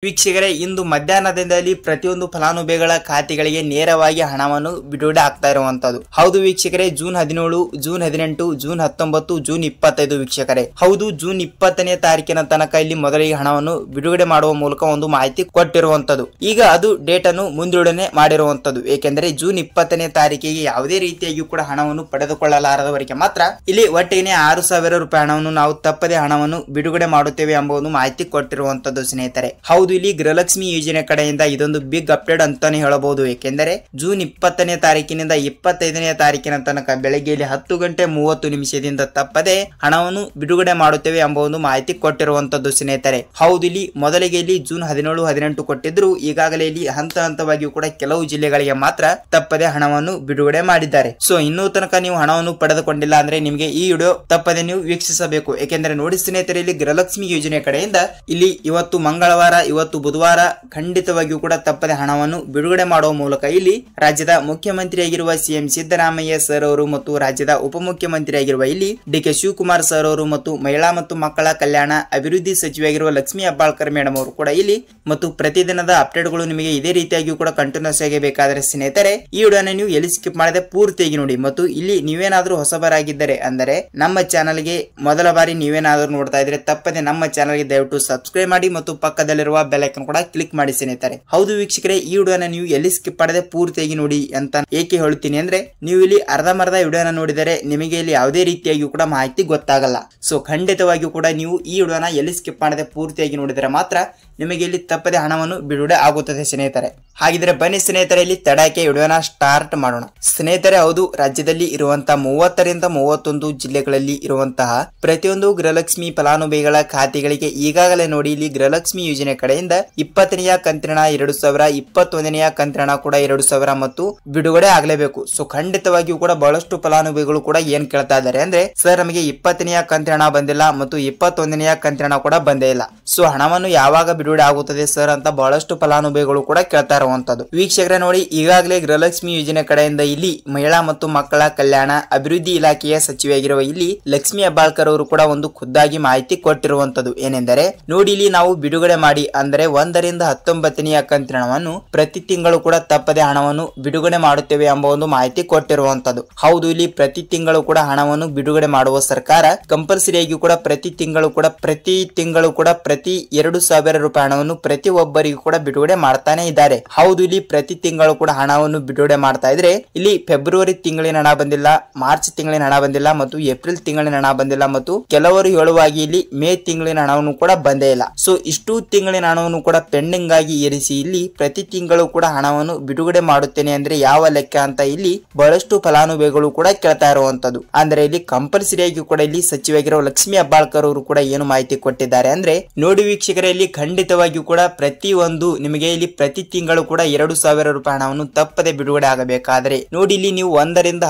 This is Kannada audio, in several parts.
ವೀಕ್ಷಕರೇ, ಇಂದು ಮಧ್ಯಾಹ್ನದಿಂದಲೇ ಪ್ರತಿಯೊಂದು ಫಲಾನುಭವಿಗಳ ಖಾತೆಗಳಿಗೆ ನೇರವಾಗಿ ಹಣವನ್ನು ಬಿಡುಗಡೆ ಆಗ್ತಾ ಇರುವಂತದ್ದು. ಹೌದು ವೀಕ್ಷಕರೇ, ಜೂನ್ 17, ಜೂನ್ 18, ಜೂನ್ 19, ಜೂನ್ 25 ವೀಕ್ಷಕರೇ. ಹೌದು, ಜೂನ್ 20ನೇ ತಾರೀಕಿನ ತನಕ ಇಲ್ಲಿ ಮೊದಲಿಗೆ ಹಣವನ್ನು ಬಿಡುಗಡೆ ಮಾಡುವ ಮೂಲಕ ಒಂದು ಮಾಹಿತಿ ಕೊಟ್ಟಿರುವಂತದ್ದು. ಈಗ ಅದು ಡೇಟ್ ಅನ್ನು ಮುಂದೂಡಣೆ ಮಾಡಿರುವಂತದ್ದು. ಏಕೆಂದರೆ ಜೂನ್ 20ನೇ ತಾರೀಕಿಗೆ ಯಾವುದೇ ರೀತಿಯಾಗಿ ಕೂಡ ಹಣವನ್ನು ಪಡೆದುಕೊಳ್ಳಲಾರದವರಿಗೆ ಮಾತ್ರ ಇಲ್ಲಿ ಒಟ್ಟಿಗೆ 6,000 ರೂಪಾಯಿ ಹಣವನ್ನು ನಾವು ತಪ್ಪದೆ ಹಣವನ್ನು ಬಿಡುಗಡೆ ಮಾಡುತ್ತೇವೆ ಎಂಬ ಒಂದು ಮಾಹಿತಿ ಕೊಟ್ಟಿರುವಂತದ್ದು ಸ್ನೇಹಿತರೆ. ಹೌದು, ಇಲ್ಲಿ ಗೃಹಲಕ್ಷ್ಮಿ ಯೋಜನೆ ಕಡೆಯಿಂದ ಇದೊಂದು ಬಿಗ್ ಅಪ್ಡೇಟ್ ಅಂತಾನೆ ಹೇಳಬಹುದು. ಏಕೆಂದರೆ ಜೂನ್ 20ನೇ ತಾರೀಕಿನಿಂದ 25ನೇ ತಾರೀಕಿನ ತನಕ ಬೆಳಗ್ಗೆ 10:30 ತಪ್ಪದೆ ಹಣವನ್ನು ಬಿಡುಗಡೆ ಮಾಡುತ್ತೇವೆ ಎಂಬ ಒಂದು ಮಾಹಿತಿ ಕೊಟ್ಟಿರುವಂತದ್ದು ಸ್ನೇಹಿತರೆ. ಹೌದು, ಇಲ್ಲಿ ಮೊದಲಿಗೆ ಇಲ್ಲಿ ಜೂನ್ 17, 18 ಕೊಟ್ಟಿದ್ರು. ಈಗಾಗಲೇ ಇಲ್ಲಿ ಹಂತ ಹಂತವಾಗಿಯೂ ಕೂಡ ಕೆಲವು ಜಿಲ್ಲೆಗಳಿಗೆ ಮಾತ್ರ ತಪ್ಪದೆ ಹಣವನ್ನು ಬಿಡುಗಡೆ ಮಾಡಿದ್ದಾರೆ. ಸೊ ಇನ್ನೂ ತನಕ ನೀವು ಹಣವನ್ನು ಪಡೆದುಕೊಂಡಿಲ್ಲ ಅಂದ್ರೆ ನಿಮಗೆ ಈ ವಿಡಿಯೋ ತಪ್ಪದೆ ನೀವು ವೀಕ್ಷಿಸಬೇಕು. ಏಕೆಂದರೆ ನೋಡಿ ಸ್ನೇಹಿತರೆ, ಇಲ್ಲಿ ಗೃಹಲಕ್ಷ್ಮಿ ಯೋಜನೆ ಕಡೆಯಿಂದ ಇಲ್ಲಿ ಇವತ್ತು ಮಂಗಳವಾರ, ಇವತ್ತು ಬುಧವಾರ ಖಂಡಿತವಾಗಿಯೂ ಕೂಡ ತಪ್ಪದೆ ಹಣವನ್ನು ಬಿಡುಗಡೆ ಮಾಡುವ ಮೂಲಕ ಇಲ್ಲಿ ರಾಜ್ಯದ ಮುಖ್ಯಮಂತ್ರಿಯಾಗಿರುವ ಸಿಎಂ ಸಿದ್ದರಾಮಯ್ಯ ಸರ್ ಅವರು ಮತ್ತು ರಾಜ್ಯದ ಉಪಮುಖ್ಯಮಂತ್ರಿಯಾಗಿರುವ ಇಲ್ಲಿ ಡಿ.ಕೆ. ಶಿವಕುಮಾರ್ ಸರ್ ಅವರು ಮತ್ತು ಮಹಿಳಾ ಮತ್ತು ಮಕ್ಕಳ ಕಲ್ಯಾಣ ಅಭಿವೃದ್ಧಿ ಸಚಿವೆಯಾಗಿರುವ ಲಕ್ಷ್ಮೀ ಹೆಬ್ಬಾಳ್ಕರ್ ಮೇಡಮ್ ಅವರು ಕೂಡ ಇಲ್ಲಿ ಮತ್ತು ಪ್ರತಿದಿನದ ಅಪ್ಡೇಟ್ಗಳು ನಿಮಗೆ ಇದೇ ರೀತಿಯಾಗಿ ಕೂಡ ಕಂಟಿನ್ಯೂಸ್ ಆಗಿ ಬೇಕಾದರೆ ಸ್ನೇಹಿತರೆ ಈ ವಿಡಿಯೋನ ನೀವು ಎಲ್ಲಿ ಸ್ಕಿಪ್ ಮಾಡದೆ ಪೂರ್ತಿಯಾಗಿ ನೋಡಿ. ಮತ್ತು ಇಲ್ಲಿ ನೀವೇನಾದ್ರೂ ಹೊಸಬರಾಗಿದ್ದರೆ ಅಂದರೆ ನಮ್ಮ ಚಾನಲ್ಗೆ ಮೊದಲ ಬಾರಿ ನೀವೇನಾದ್ರೂ ನೋಡ್ತಾ ಇದ್ರೆ ತಪ್ಪದೆ ನಮ್ಮ ಚಾನಲ್ಗೆ ದಯವಿಟ್ಟು ಸಬ್ಸ್ಕ್ರೈಬ್ ಮಾಡಿ ಮತ್ತು ಪಕ್ಕದಲ್ಲಿರುವ ಬೆಲ್ ಐಕಾನ್ ಕೂಡ ಕ್ಲಿಕ್ ಮಾಡಿ ಸ್ನೇಹಿತರೆ. ಹೌದು ವೀಕ್ಷಕರೇ, ಈ ವಿಡಿಯೋನ ನೀವು ಎಲ್ಲಿ ಸ್ಕಿಪ್ ಮಾಡದೆ ಪೂರ್ತಿಯಾಗಿ ನೋಡಿ ಅಂತ ಏಕೆ ಹೇಳ್ತೀನಿ ಅಂದ್ರೆ ನೀವು ಇಲ್ಲಿ ಅರ್ಧಂಬರ್ಧ ವಿಡಿಯೋನ ನೋಡಿದರೆ ನಿಮಗೆ ಇಲ್ಲಿ ಯಾವುದೇ ರೀತಿಯಾಗಿಯೂ ಕೂಡ ಮಾಹಿತಿ ಗೊತ್ತಾಗಲ್ಲ. ಸೊ ಖಂಡಿತವಾಗಿಯೂ ಕೂಡ ನೀವು ಈ ವಿಡಿಯೋನ ಎಲ್ಲಿ ಸ್ಕಿಪ್ ಮಾಡದೆ ಪೂರ್ತಿಯಾಗಿ ನೋಡಿದರೆ ಮಾತ್ರ ನಿಮಗೆ ಇಲ್ಲಿ ತಪ್ಪದೆ ಹಣವನ್ನು ಬಿಡುಗಡೆ ಆಗುತ್ತದೆ ಸ್ನೇಹಿತರೆ. ಹಾಗಿದ್ರೆ ಬನ್ನಿ ಸ್ನೇಹಿತರೆ, ಇಲ್ಲಿ ತಡಕ್ಕೆ ವಿಡಿಯೋನ ಸ್ಟಾರ್ಟ್ ಮಾಡೋಣ ಸ್ನೇಹಿತರೆ. ಹೌದು, ರಾಜ್ಯದಲ್ಲಿ ಇರುವಂತಹ 30ರಿಂದ 31 ಜಿಲ್ಲೆಗಳಲ್ಲಿ ಇರುವಂತಹ ಪ್ರತಿಯೊಂದು ಗೃಹಲಕ್ಷ್ಮಿ ಫಲಾನುಭವಿಗಳ ಖಾತೆಗಳಿಗೆ ಈಗಾಗಲೇ ನೋಡಿ ಇಲ್ಲಿ ಗೃಹಲಕ್ಷ್ಮಿ ಯೋಜನೆ ಕಡೆಯಿಂದ 20ನೆಯ ಕಂತಿನ 2,000, 21ನೆಯ ಕಂತಿನ ಕೂಡ 2,000 ಮತ್ತು ಬಿಡುಗಡೆ ಆಗಲೇಬೇಕು. ಸೊ ಖಂಡಿತವಾಗಿಯೂ ಕೂಡ ಬಹಳಷ್ಟು ಫಲಾನುಭವಿಗಳು ಕೂಡ ಏನ್ ಕೇಳ್ತಾ ಇದ್ದಾರೆ ಅಂದ್ರೆ, ಸರ್ ನಮಗೆ 20ನೆಯ ಕಂತಿನ ಬಂದಿಲ್ಲ ಮತ್ತು 21ನೆಯ ಕಂತಿನ ಕೂಡ ಬಂದೇ ಇಲ್ಲ. ಸೊ ಹಣವನ್ನು ಯಾವಾಗ ಬಿಡುಗಡೆ ಆಗುತ್ತದೆ ಸರ್ ಅಂತ ಬಹಳಷ್ಟು ಫಲಾನುಭವಿಗಳು ಕೂಡ ಕೇಳ್ತಾ ಇರುವಂತದ್ದು. ವೀಕ್ಷಕರೇ ನೋಡಿ, ಈಗಾಗಲೇ ಗೃಹಲಕ್ಷ್ಮಿ ಯೋಜನೆ ಕಡೆಯಿಂದ ಇಲ್ಲಿ ಮಹಿಳಾ ಮತ್ತು ಮಕ್ಕಳ ಕಲ್ಯಾಣ ಅಭಿವೃದ್ಧಿ ಇಲಾಖೆಯ ಸಚಿವೆಯಾಗಿರುವ ಇಲ್ಲಿ ಲಕ್ಷ್ಮೀ ಹೆಬ್ಬಾಳ್ಕರ್ ಅವರು ಕೂಡ ಒಂದು ಖುದ್ದಾಗಿ ಮಾಹಿತಿ ಕೊಟ್ಟಿರುವಂತದ್ದು. ಏನೆಂದರೆ ನೋಡಿ, ಇಲ್ಲಿ ನಾವು ಬಿಡುಗಡೆ ಮಾಡಿ ಅಂದರೆ 1ರಿಂದ 19ನೆಯ ಕಂತಿನವನ್ನು ಪ್ರತಿ ತಿಂಗಳು ಕೂಡ ತಪ್ಪದೆ ಹಣವನ್ನು ಬಿಡುಗಡೆ ಮಾಡುತ್ತೇವೆ ಎಂಬ ಒಂದು ಮಾಹಿತಿ ಕೊಟ್ಟಿರುವಂತದ್ದು. ಹೌದು, ಇಲ್ಲಿ ಪ್ರತಿ ತಿಂಗಳು ಕೂಡ ಹಣವನ್ನು ಬಿಡುಗಡೆ ಮಾಡುವ ಸರ್ಕಾರ ಕಂಪಲ್ಸರಿಯಾಗಿ ಕೂಡ ಪ್ರತಿ ತಿಂಗಳು ಕೂಡ ಪ್ರತಿ 2,000 ರೂಪಾಯಿ ಹಣವನ್ನು ಪ್ರತಿ ಒಬ್ಬರಿಗೂ ಕೂಡ ಬಿಡುಗಡೆ ಮಾಡ್ತಾನೆ ಇದ್ದಾರೆ. ಹೌದು, ಇಲ್ಲಿ ಪ್ರತಿ ತಿಂಗಳು ಕೂಡ ಹಣವನ್ನು ಬಿಡುಗಡೆ ಮಾಡ್ತಾ ಇದ್ರೆ ಇಲ್ಲಿ ಫೆಬ್ರವರಿ ತಿಂಗಳಿನ ಹಣ ಬಂದಿಲ್ಲ, ಮಾರ್ಚ್ ತಿಂಗಳಿನ ಹಣ ಬಂದಿಲ್ಲ ಮತ್ತು ಏಪ್ರಿಲ್ ತಿಂಗಳಿನ ಹಣ ಬಂದಿಲ್ಲ ಮತ್ತು ಕೆಲವರು ಹೇಳುವಾಗಿ ಇಲ್ಲಿ ಮೇ ತಿಂಗಳಿನ ಹಣವನ್ನು ಕೂಡ ಬಂದೇ ಇಲ್ಲ. ಸೊ ಇಷ್ಟು ತಿಂಗಳಿನ ಹಣವನ್ನು ಕೂಡ ಪೆಂಡಿಂಗ್ ಆಗಿ ಇರಿಸಿ ಇಲ್ಲಿ ಪ್ರತಿ ತಿಂಗಳು ಕೂಡ ಹಣವನ್ನು ಬಿಡುಗಡೆ ಮಾಡುತ್ತೇನೆ ಅಂದ್ರೆ ಯಾವ ಲೆಕ್ಕ ಅಂತ ಇಲ್ಲಿ ಬಹಳಷ್ಟು ಫಲಾನುಭವಿಗಳು ಕೂಡ ಕೇಳ್ತಾ ಇರುವಂತದ್ದು. ಅಂದ್ರೆ ಇಲ್ಲಿ ಕಂಪಲ್ಸರಿಯಾಗಿ ಕೂಡ ಇಲ್ಲಿ ಸಚಿವರಾಗಿರೋ ಲಕ್ಷ್ಮೀ ಹೆಬ್ಬಾಳ್ಕರ್ ಅವರು ಕೂಡ ಏನು ಮಾಹಿತಿ ಕೊಟ್ಟಿದ್ದಾರೆ ಅಂದ್ರೆ ನೋಡಿ ವೀಕ್ಷಕರೇ, ಇಲ್ಲಿ ಖಂಡಿತವಾಗಿಯೂ ಕೂಡ ಪ್ರತಿಯೊಂದು ನಿಮಗೆ ಇಲ್ಲಿ ಪ್ರತಿ ತಿಂಗಳು ಕೂಡ 2,000 ರೂಪಾಯಿ ಹಣವನ್ನು ತಪ್ಪದೆ ಬಿಡುಗಡೆ ಆಗಬೇಕಾದ್ರೆ ನೋಡಿ ಇಲ್ಲಿ ನೀವು 1ರಿಂದ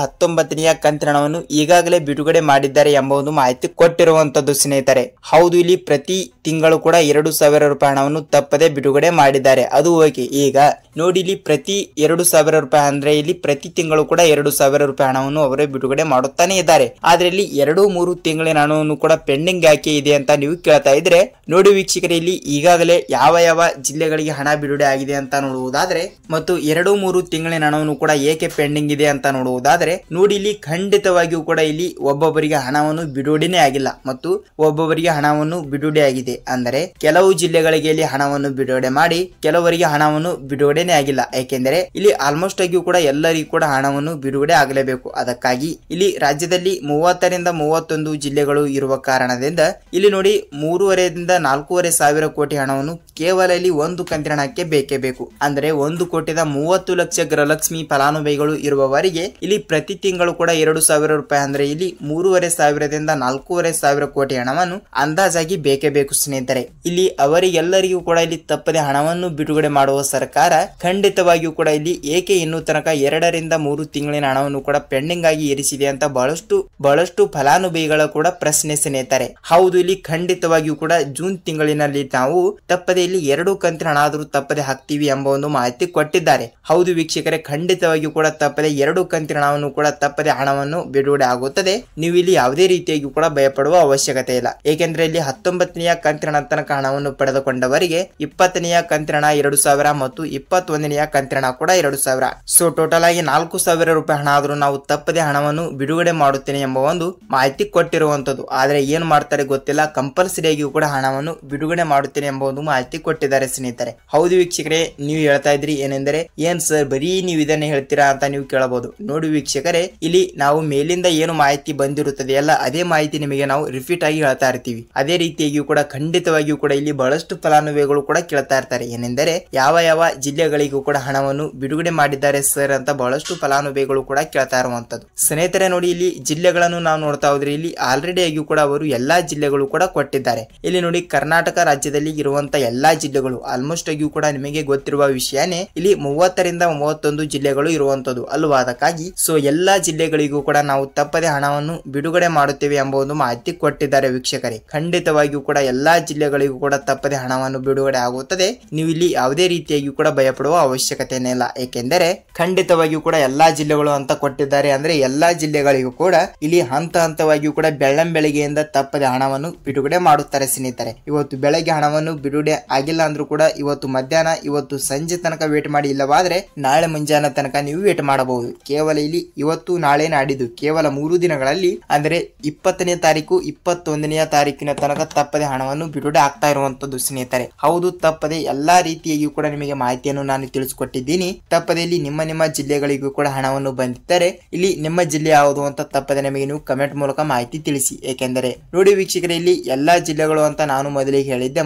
19ನೆಯ ಕಂತಿನ ಹಣವನ್ನು ಈಗಾಗಲೇ ಬಿಡುಗಡೆ ಮಾಡಿದ್ದಾರೆ ಎಂಬ ಒಂದು ಮಾಹಿತಿ ಕೊಟ್ಟಿರುವಂತದ್ದು ಸ್ನೇಹಿತರೆ. ಹೌದು, ಇಲ್ಲಿ ಪ್ರತಿ ತಿಂಗಳು ಕೂಡ 2,000 ರೂಪಾಯಿ ಹಣವನ್ನು ತಪ್ಪದೆ ಬಿಡುಗಡೆ ಮಾಡಿದ್ದಾರೆ. ಅದು ಓಕೆ. ಈಗ ನೋಡಿ ಇಲ್ಲಿ ಪ್ರತಿ 2,000 ರೂಪಾಯಿ ಅಂದ್ರೆ ಇಲ್ಲಿ ಪ್ರತಿ ತಿಂಗಳು ಕೂಡ 2,000 ರೂಪಾಯಿ ಹಣವನ್ನು ಅವರೇ ಬಿಡುಗಡೆ ಮಾಡುತ್ತಾನೆ ಇದ್ದಾರೆ. ಆದ್ರೆ ಇಲ್ಲಿ 2-3 ತಿಂಗಳಿನ ಹಣವನ್ನು ಕೂಡ ಪೆಂಡಿಂಗ್ ಯಾಕೆ ಇದೆ ಅಂತ ನೀವು ಕೇಳ್ತಾ ಇದ್ರೆ ನೋಡಿ ವೀಕ್ಷಕರೇ, ಇಲ್ಲಿ ಈಗಾಗಲೇ ಯಾವ ಜಿಲ್ಲೆಗಳಿಗೆ ಹಣ ಬಿಡುಗಡೆ ಆಗಿದೆ ಅಂತ ನೋಡುವುದಾದ್ರೆ ಮತ್ತು 2-3 ತಿಂಗಳಿನ ಹಣವನ್ನು ಕೂಡ ಏಕೆ ಪೆಂಡಿಂಗ್ ಇದೆ ಅಂತ ನೋಡುವುದಾದ್ರೆ ನೋಡಿ ಇಲ್ಲಿ ಖಂಡಿತವಾಗಿಯೂ ಕೂಡ ಇಲ್ಲಿ ಒಬ್ಬೊಬ್ಬರಿಗೆ ಹಣವನ್ನು ಬಿಡುಗಡೆನೇ ಆಗಿಲ್ಲ ಮತ್ತು ಒಬ್ಬೊಬ್ಬರಿಗೆ ಹಣವನ್ನು ಬಿಡುಗಡೆ ಆಗಿದೆ. ಅಂದರೆ ಕೆಲವು ಜಿಲ್ಲೆಗಳಿಗೆ ಇಲ್ಲಿ ಹಣವನ್ನು ಬಿಡುಗಡೆ ಮಾಡಿ ಕೆಲವರಿಗೆ ಹಣವನ್ನು ಬಿಡುಗಡೆನೇ ಆಗಿಲ್ಲ. ಯಾಕೆಂದರೆ ಇಲ್ಲಿ ಆಲ್ಮೋಸ್ಟ್ ಆಗಿಯೂ ಕೂಡ ಎಲ್ಲರಿಗೂ ಕೂಡ ಹಣವನ್ನು ಬಿಡುಗಡೆ ಆಗಲೇಬೇಕು. ಅದಕ್ಕಾಗಿ ಇಲ್ಲಿ ರಾಜ್ಯದಲ್ಲಿ 30ರಿಂದ 31 ಜಿಲ್ಲೆಗಳು ಇರುವ ಕಾರಣದಿಂದ ಇಲ್ಲಿ ನೋಡಿ 3,500ರಿಂದ 4,500 ಕೋಟಿ ಹಣವನ್ನು ಕೇವಲ ಇಲ್ಲಿ ಒಂದು ಕಂತಿನ ಹಣಕ್ಕೆ ಬೇಕೇ ಬೇಕು. ಅಂದ್ರೆ 1,30 ಲಕ್ಷ ಗೃಹಲಕ್ಷ್ಮಿ ಫಲಾನುಭವಿಗಳು ಇರುವವರಿಗೆ ಇಲ್ಲಿ ಪ್ರತಿ ತಿಂಗಳು ಕೂಡ 2,000 ರೂಪಾಯಿ ಅಂದ್ರೆ ಇಲ್ಲಿ 3,500ದಿಂದ 4,500 ಕೋಟಿ ಹಣವನ್ನು ಅಂದಾಜಾಗಿ ಬೇಕೇ ಬೇಕು ಸ್ನೇಹಿತರೆ. ಇಲ್ಲಿ ಅವರಿಗೆಲ್ಲರಿಗೂ ಕೂಡ ಇಲ್ಲಿ ತಪ್ಪದೆ ಹಣವನ್ನು ಬಿಡುಗಡೆ ಮಾಡುವ ಸರ್ಕಾರ ಖಂಡಿತವಾಗಿಯೂ ಕೂಡ ಇಲ್ಲಿ ಏಕೆ ಇನ್ನೂ ತನಕ 2ರಿಂದ 3 ತಿಂಗಳಿನ ಹಣವನ್ನು ಕೂಡ ಪೆಂಡಿಂಗ್ ಆಗಿ ಇರಿಸಿದೆ ಅಂತ ಬಹಳಷ್ಟು ಫಲಾನುಭವಿಗಳ ಕೂಡ ಪ್ರಶ್ನೆ ಸ್ನೇಹಿತರೆ. ಹೌದು, ಇಲ್ಲಿ ಖಂಡಿತವಾಗಿಯೂ ಕೂಡ ಜೂನ್ ತಿಂಗಳಿನಲ್ಲಿ ನಾವು ತಪ್ಪದೆ ಇಲ್ಲಿ 2 ಕಂತಿನ ಹಣ ಆದರೂ ತಪ್ಪದೆ ಹಾಕ್ತೀವಿ ಎಂಬ ಒಂದು ಮಾಹಿತಿ ಕೊಟ್ಟಿದ್ದಾರೆ. ಹೌದು ವೀಕ್ಷಕರೇ, ಖಂಡಿತವಾಗಿಯೂ ಕೂಡ ತಪ್ಪದೆ 2 ಕಂತಿನ ಹಣವನ್ನು ಕೂಡ ತಪ್ಪದೆ ಹಣವನ್ನು ಬಿಡುಗಡೆ ಆಗುತ್ತದೆ. ನೀವು ಇಲ್ಲಿ ಯಾವುದೇ ರೀತಿಯಾಗಿ ಕೂಡ ಭಯಪಡುವ ಅವಶ್ಯಕತೆ ಇಲ್ಲ. ಏಕೆಂದ್ರೆ ಇಲ್ಲಿ 19ನೆಯ ಕಂತಿನ ತನಕ ಹಣವನ್ನು ಪಡೆದುಕೊಂಡವರಿಗೆ ಅವರಿಗೆ 20ನೆಯ ಕಂತಿನ ಹಣ 2,000 ಮತ್ತು 21ನೆಯ ಕಂತಿನ ಹಣ ಕೂಡ 2,000. ಸೊ ಟೋಟಲ್ ಆಗಿ 4,000 ರೂಪಾಯಿ ಹಣ ಆದ್ರೂ ನಾವು ತಪ್ಪದೆ ಹಣವನ್ನು ಬಿಡುಗಡೆ ಮಾಡುತ್ತೇನೆ ಎಂಬ ಒಂದು ಮಾಹಿತಿ ಕೊಟ್ಟಿರುವಂತದ್ದು. ಆದ್ರೆ ಏನ್ ಮಾಡ್ತಾರೆ ಗೊತ್ತಿಲ್ಲ, ಕಂಪಲ್ಸರಿಯಾಗಿ ಕೂಡ ಹಣವನ್ನು ಬಿಡುಗಡೆ ಮಾಡುತ್ತೇನೆ ಎಂಬ ಒಂದು ಮಾಹಿತಿ ಕೊಟ್ಟಿದ್ದಾರೆ ಸ್ನೇಹಿತರೆ. ಹೌದು ವೀಕ್ಷಕರೇ, ನೀವು ಹೇಳ್ತಾ ಇದ್ರಿ ಏನೆಂದರೆ ಏನ್ ಸರ್ ಬರೀ ನೀವು ಇದನ್ನ ಹೇಳ್ತೀರಾ ಅಂತ ನೀವು ಕೇಳಬಹುದು. ನೋಡಿ ವೀಕ್ಷಕರೇ, ಇಲ್ಲಿ ನಾವು ಮೇಲಿಂದ ಏನು ಮಾಹಿತಿ ಬಂದಿರುತ್ತದೆ ಅಲ್ಲ, ಅದೇ ಮಾಹಿತಿ ನಿಮಗೆ ನಾವು ರಿಪೀಟ್ ಆಗಿ ಹೇಳ್ತಾ ಇರ್ತೀವಿ. ಅದೇ ರೀತಿಯಾಗಿಯೂ ಕೂಡ ಖಂಡಿತವಾಗಿಯೂ ಕೂಡ ಇಲ್ಲಿ ಬಹಳಷ್ಟು ಫಲಾನುಭವಿಗಳು ಕೂಡ ಕೇಳ್ತಾ ಇರ್ತಾರೆ ಏನೆಂದರೆ ಯಾವ ಯಾವ ಜಿಲ್ಲೆಗಳಿಗೂ ಕೂಡ ಹಣವನ್ನು ಬಿಡುಗಡೆ ಮಾಡಿದ್ದಾರೆ ಸರ್ ಅಂತ ಬಹಳಷ್ಟು ಫಲಾನುಭವಿಗಳು ಕೂಡ ಕೇಳ್ತಾ ಇರುವಂತದ್ದು. ಸ್ನೇಹಿತರೆ ನೋಡಿ, ಇಲ್ಲಿ ಜಿಲ್ಲೆಗಳನ್ನು ನಾವು ನೋಡ್ತಾ ಹೋದ್ರೆ ಇಲ್ಲಿ ಆಲ್ರೆಡಿ ಆಗಿಯೂ ಕೂಡ ಅವರು ಎಲ್ಲಾ ಜಿಲ್ಲೆಗಳು ಕೂಡ ಕೊಟ್ಟಿದ್ದಾರೆ. ಇಲ್ಲಿ ನೋಡಿ ಕರ್ನಾಟಕ ರಾಜ್ಯದಲ್ಲಿ ಇರುವಂತ ಎಲ್ಲಾ ಜಿಲ್ಲೆಗಳು ಆಲ್ಮೋಸ್ಟ್ ಆಗಿಯೂ ಕೂಡ ನಿಮಗೆ ಗೊತ್ತಿರುವ ವಿಷಯನೇ, ಇಲ್ಲಿ 30ರಿಂದ 31 ಜಿಲ್ಲೆಗಳು ಇರುವಂತದ್ದು ಅಲ್ವಾ. ಅದಕ್ಕಾಗಿ ಸೊ ಎಲ್ಲಾ ಜಿಲ್ಲೆಗಳಿಗೂ ಕೂಡ ನಾವು ತಪ್ಪದೆ ಹಣವನ್ನು ಬಿಡುಗಡೆ ಮಾಡುತ್ತೇವೆ ಎಂಬ ಒಂದು ಮಾಹಿತಿ ಕೊಟ್ಟಿದ್ದಾರೆ ವೀಕ್ಷಕರೇ. ಖಂಡಿತವಾಗಿಯೂ ಕೂಡ ಎಲ್ಲಾ ಜಿಲ್ಲೆಗಳಿಗೂ ಕೂಡ ತಪ್ಪದೆ ಹಣವನ್ನು ಬಿಡುಗಡೆ ಆಗುತ್ತದೆ. ನೀವು ಇಲ್ಲಿ ಯಾವುದೇ ರೀತಿಯಾಗಿ ಕೂಡ ಭಯಪಡುವ ಅವಶ್ಯಕತೆನೇ ಇಲ್ಲ. ಏಕೆಂದರೆ ಖಂಡಿತವಾಗಿಯೂ ಕೂಡ ಎಲ್ಲಾ ಜಿಲ್ಲೆಗಳು ಅಂತ ಕೊಟ್ಟಿದ್ದಾರೆ. ಅಂದ್ರೆ ಎಲ್ಲಾ ಜಿಲ್ಲೆಗಳಿಗೂ ಕೂಡ ಇಲ್ಲಿ ಹಂತ ಹಂತವಾಗಿಯೂ ಕೂಡ ಬೆಳಗ್ಗೆಯಿಂದ ತಪ್ಪದೆ ಹಣವನ್ನು ಬಿಡುಗಡೆ ಮಾಡುತ್ತಾರೆ ಸ್ನೇಹಿತರೆ. ಇವತ್ತು ಬೆಳಗ್ಗೆ ಹಣವನ್ನು ಬಿಡುಗಡೆ ಆಗಿಲ್ಲ ಅಂದ್ರೂ ಕೂಡ ಇವತ್ತು ಮಧ್ಯಾಹ್ನ, ಇವತ್ತು ಸಂಜೆ ತನಕ ವೇಟ್ ಮಾಡಿ, ಇಲ್ಲವಾದ್ರೆ ನಾಳೆ ಮುಂಜಾನೆ ತನಕ ನೀವು ವೇಟ್ ಮಾಡಬಹುದು. ಕೇವಲ ಇಲ್ಲಿ ಇವತ್ತು ನಾಳೆ ನಾಡಿದ್ದು ಕೇವಲ 3 ದಿನಗಳಲ್ಲಿ ಅಂದ್ರೆ 20ನೇ ತಾರೀಕು 21ನೇ ತಾರೀಕಿನ ತನಕ ತಪ್ಪದೆ ಹಣವನ್ನು ಬಿಡುಗಡೆ ಆಗ್ತಾ ಇರುವಂತದ್ದು ಸ್ನೇಹಿತರೆ. ಹೌದು, ತಪ್ಪದೆ ಎಲ್ಲಾ ರೀತಿಯಾಗಿಯೂ ಕೂಡ ನಿಮಗೆ ಮಾಹಿತಿಯನ್ನು ನಾನು ತಿಳಿಸಿಕೊಟ್ಟಿದ್ದೀನಿ. ತಪ್ಪದೆ ಇಲ್ಲಿ ನಿಮ್ಮ ಜಿಲ್ಲೆಗಳಿಗೂ ಕೂಡ ಹಣವನ್ನು ಬಂದಿದ್ದರೆ ಇಲ್ಲಿ ನಿಮ್ಮ ಜಿಲ್ಲೆ ಯಾವುದು ಅಂತ ತಪ್ಪದೆ ನಮಗೆ ನೀವು ಕಮೆಂಟ್ ಮೂಲಕ ಮಾಹಿತಿ ತಿಳಿಸಿ. ಏಕೆಂದರೆ ನೋಡಿ ವೀಕ್ಷಕರೇ, ಇಲ್ಲಿ ಎಲ್ಲಾ ಜಿಲ್ಲೆಗಳು ಅಂತ ನಾನು ಮೊದಲಿಗೆ ಹೇಳಿದ್ದೆ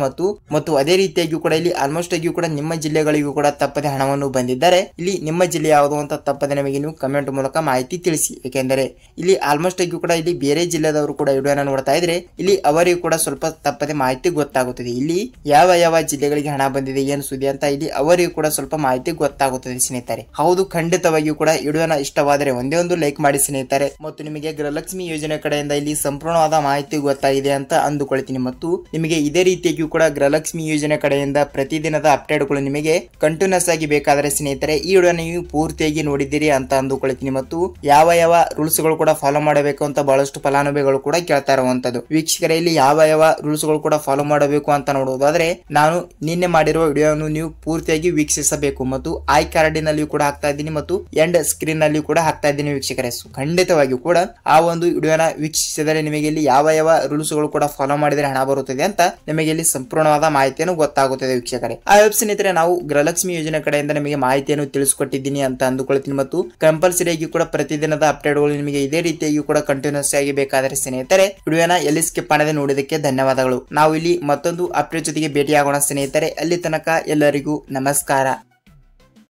ಮತ್ತು ಅದೇ ರೀತಿಯಾಗಿಯೂ ಕೂಡ ಇಲ್ಲಿ ಆಲ್ಮೋಸ್ಟ್ ಆಗಿಯೂ ಕೂಡ ನಿಮ್ಮ ಜಿಲ್ಲೆಗಳಿಗೂ ಕೂಡ ತಪ್ಪದೆ ಹಣವನ್ನು ಬಂದಿದ್ದಾರೆ. ಇಲ್ಲಿ ನಿಮ್ಮ ಜಿಲ್ಲೆ ಯಾವುದು ಅಂತ ತಪ್ಪದೆ ನಮಗೆ ನೀವು ಕಮೆಂಟ್ ಮೂಲಕ ಮಾಹಿತಿ ತಿಳಿಸಿ. ಏಕೆಂದರೆ ಇಲ್ಲಿ ಆಲ್ಮೋಸ್ಟ್ ಆಗಿಯೂ ಕೂಡ ಇಲ್ಲಿ ಬೇರೆ ಜಿಲ್ಲೆದವರು ಕೂಡ ವಿಡಿಯೋನ ನೋಡ್ತಾ ಇದ್ರೆ ಇಲ್ಲಿ ಅವರಿಗೂ ಕೂಡ ಸ್ವಲ್ಪ ತಪ್ಪದೆ ಮಾಹಿತಿ ಗೊತ್ತಾಗುತ್ತದೆ. ಇಲ್ಲಿ ಯಾವ ಯಾವ ಜಿಲ್ಲೆಗಳಿಗೆ ಹಣ ಬಂದಿದೆ, ಏನು ಸುದ್ದಿ ಅಂತ ಇಲ್ಲಿ ಅವರಿಗೂ ಕೂಡ ಸ್ವಲ್ಪ ಮಾಹಿತಿ ಗೊತ್ತಾಗುತ್ತದೆ ಸ್ನೇಹಿತರೆ. ಹೌದು, ಖಂಡಿತವಾಗಿಯೂ ಕೂಡ ವಿಡಿಯೋನ ಇಷ್ಟವಾದರೆ ಒಂದೇ ಒಂದು ಲೈಕ್ ಮಾಡಿ ಸ್ನೇಹಿತರೆ. ಮತ್ತು ನಿಮಗೆ ಗೃಹಲಕ್ಷ್ಮಿ ಯೋಜನೆ ಕಡೆಯಿಂದ ಇಲ್ಲಿ ಸಂಪೂರ್ಣವಾದ ಮಾಹಿತಿ ಗೊತ್ತಾಗಿದೆ ಅಂತ ಅಂದುಕೊಳ್ತೀನಿ. ಮತ್ತು ನಿಮಗೆ ಇದೇ ರೀತಿಯಾಗಿಯೂ ಕೂಡ ಗೃಹಲಕ್ಷ್ಮಿ ಯೋಜನೆ ಕಡೆಯಿಂದ ಪ್ರತಿದಿನದ ಅಪ್ಡೇಟ್ಗಳು ನಿಮಗೆ ಕಂಟಿನ್ಯೂಸ್ ಆಗಿ ಬೇಕಾದರೆ ಸ್ನೇಹಿತರೆ ಈ ವಿಡಿಯೋನ ನೀವು ಪೂರ್ತಿಯಾಗಿ ನೋಡಿದ್ದೀರಿ ಅಂತ ಅಂದುಕೊಳ್ತೀನಿ. ಮತ್ತು ಯಾವ ಯಾವ ರೂಲ್ಸ್ ಗಳು ಕೂಡ ಫಾಲೋ ಮಾಡಬೇಕು ಅಂತ ಬಹಳಷ್ಟು ಫಲಾನುಭವಿಗಳು ಕೂಡ ಕೇಳ್ತಾ ಇರುವಂತದ್ದು. ವೀಕ್ಷಕರೇ, ಇಲ್ಲಿ ಯಾವ ಯಾವ ರೂಲ್ಸ್ ಗಳು ಕೂಡ ಫಾಲೋ ಮಾಡಬೇಕು ಅಂತ ನೋಡುವುದಾದ್ರೆ ನಾನು ನಿನ್ನೆ ಮಾಡಿರುವ ವಿಡಿಯೋವನ್ನು ನೀವು ಪೂರ್ತಿಯಾಗಿ ವೀಕ್ಷಿಸಬೇಕು. ಮತ್ತು ಐ ಕಾರ್ಡಿನಲ್ಲಿ ಕೂಡ ಹಾಕ್ತಾ ಇದ್ದೀನಿ ಮತ್ತು ಎಂಡ್ ಸ್ಕ್ರೀನ್ ನಲ್ಲಿ ಕೂಡ ಹಾಕ್ತಾ ಇದ್ದೀನಿ ವೀಕ್ಷಕರೇ. ಖಂಡಿತವಾಗಿಯೂ ಕೂಡ ಆ ಒಂದು ವಿಡಿಯೋನ ವೀಕ್ಷಿಸಿದರೆ ನಿಮಗೆ ಇಲ್ಲಿ ಯಾವ ಯಾವ ರೂಲ್ಸ್ ಗಳು ಕೂಡ ಫಾಲೋ ಮಾಡಿದರೆ ಹಣ ಬರುತ್ತದೆ ಅಂತ ನಿಮಗೆ ಇಲ್ಲಿ ಸಂಪೂರ್ಣವಾದ ಮಾಹಿತಿಯನ್ನು ಗೊತ್ತಾಗುತ್ತದೆ ವೀಕ್ಷಕರೇ. ಆ ವೆಬ್ ಸ್ನೇಹಿತರೆ, ನಾವು ಗೃಹಲಕ್ಷ್ಮಿ ಯೋಜನೆ ಕಡೆಯಿಂದ ನಿಮಗೆ ಮಾಹಿತಿಯನ್ನು ತಿಳಿಸಿಕೊಟ್ಟಿದ್ದೀನಿ ಅಂತ ಅಂದುಕೊಳ್ತೀನಿ. ಮತ್ತು ಕಂಪಲ್ಸರಿ ಆಗಿ ಕೂಡ ಪ್ರತಿದಿನದ ಅಪ್ಡೇಟ್ಗಳು ನಿಮಗೆ ಇದೇ ರೀತಿಯಾಗಿ ಕೂಡ ಕಂಟಿನ್ಯೂಸ್ ಆಗಿ ಬೇಕಾದರೆ ಸ್ನೇಹಿತರೆ ವಿಡಿಯೋನ ಎಲ್ಲಿ ಸ್ಕಿಪ್ ಮಾಡದೆ ನೋಡಿದಕ್ಕೆ ಧನ್ಯವಾದಗಳು. ನಾವು ಇಲ್ಲಿ ಮತ್ತೊಂದು ಅಪ್ಡೇಟ್ ಜೊತೆಗೆ ಭೇಟಿಯಾಗೋಣ ಸ್ನೇಹಿತರೆ. ಅಲ್ಲಿ ತನಕ ಎಲ್ಲರಿಗೂ ನಮಸ್ಕಾರ.